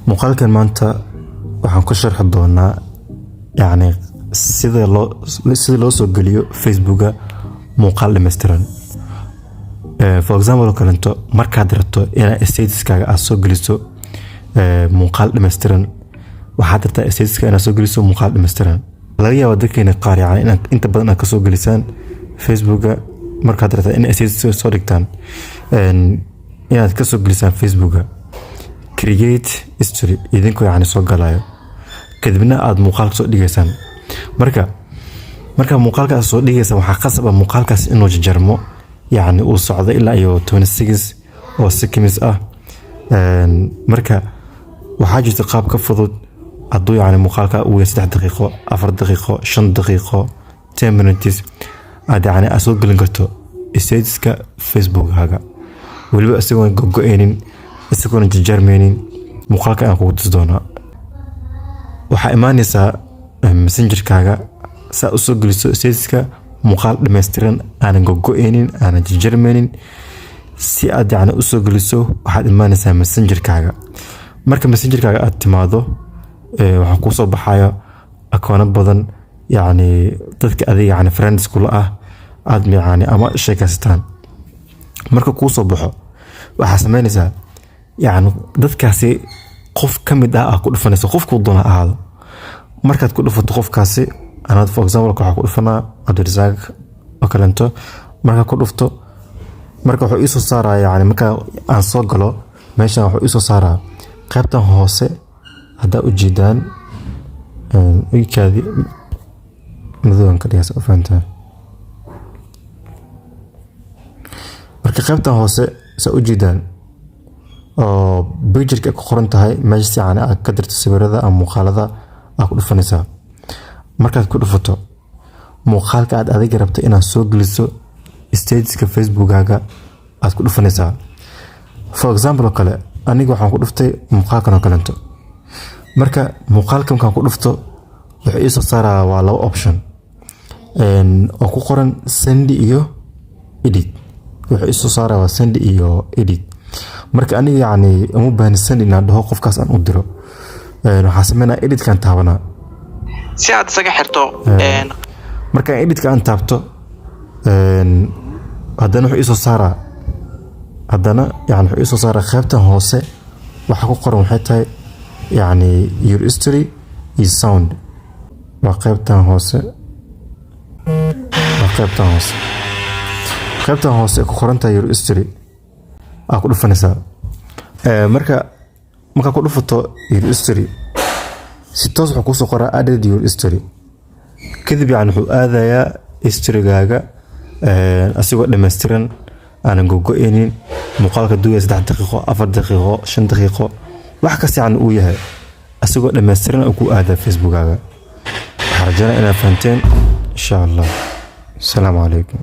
muuqaalkan maanta waxaan ku sharxi doonaa yani sida loo soo geliyo Facebooka muuqaal dhameystiran. For example kalento markaad rabto inaad statuskaaga aad soo geliso muuqaal dhameystiran, waxaad rabtaa statuska inaad soo geliso muuqaal dhameystiran. laga yaabo dadkeena qaar yani inta badan aad ka soo gelisaan Facebooka markaad rabtaa inaad status soo dhigtaan inaad ka soo gelisaan Facebooka create history idinkoo yani soo galayo kadibna aad muuqaal soo dhigaysaan. marka muuqaalkaas soo dhigaysaan waxaa qasab ah muuqaalkaas inuu jarmo yani uu socdo ilaa iyo 26 oo seconds ah. marka waxaa jirta qaab ka fudud hadduu yani muuqaalka uu 3 daqiiqo 4 daqiiqo 5 daqiiqo 10 minutes aad yani aad soo gelin karto statuska Facebookkaaga waliba isagoon go'aynin isagoon jarjarmaynin. muuqaalka aan kugu tusi doonaa waxaa imaanaysaa messengerkaaga saa u soo geliso statuska muuqaal dhameystiran aanan go'aynin aanan jarjarmaynin. si aad yani u soo geliso waxaad imaanaysaa messengerkaaga. marka messengerkaaga aad timaado waxaa ku soo baxaya akoona badan yani dadka adiga yani friends kula ah aad yani ama sheekaysataan. marka ku soo baxo waxaa sameynaysaa yani dadkaasi qof kamid ah ku dhufanayso qofku doona ahaado. markaad ku dhufato qofkaasi anaad for example waxa ku dhufanaa Abdirasaaq oo kalento marka ku dhufto marka wuxuu isoo saaraa yani marka aan soo galo meesha wuxuu isoo saaraa qaybtan hoose hadda u jeedaan wikaadi madooban ka dhigaysa u fahantaa. marka qaybtan hoose sa u jeedaan oo picture ku qoran tahay meesha yani aad ka dirto sawirada ama muuqaalada aad ku dhufanaysaa. markaad ku dhufato muuqaalka aad adiga rabto inaad soo geliso statuska Facebookkaaga aad ku dhufanaysaa. for example kale aniga waxaan ku dhuftay muuqaalkan oo kalento marka muuqaalkan kan ku dhufto wuxuu isoo saaraa waa laba option oo ku qoran send iyo edit. wuxuu isoo saaraa waa send iyo edit. marka aniga yani uma baahan send inaan dhaho qofkaas aan u diro waxaa sameynaa edit kan taabanaa si aad isaga xirto marka edit kan taabto haddana wuxuu isoo saaraa qaybtan hoose waxa ku qoran waxay tahay yani your history is sound. waa qaybtan hoose ku qoran tahay your history aad ku dhufanaysaa. marka ku dhufato your history si toos wuxuu kusoo qoraa added your history. kadib yani wuxuu aadayaa historygaaga asigoo dhameystiran aanan go'aynin muuqaalka duuya 3 daqiiqo 4 daqiiqo 5 daqiiqo wax kasta yani uu yahay asigoo dhameystiran oo ku aadaa Facebookkaaga. waxaan rajaynayaa inaad fahanteen insha Allah. Assalaamu calaykum.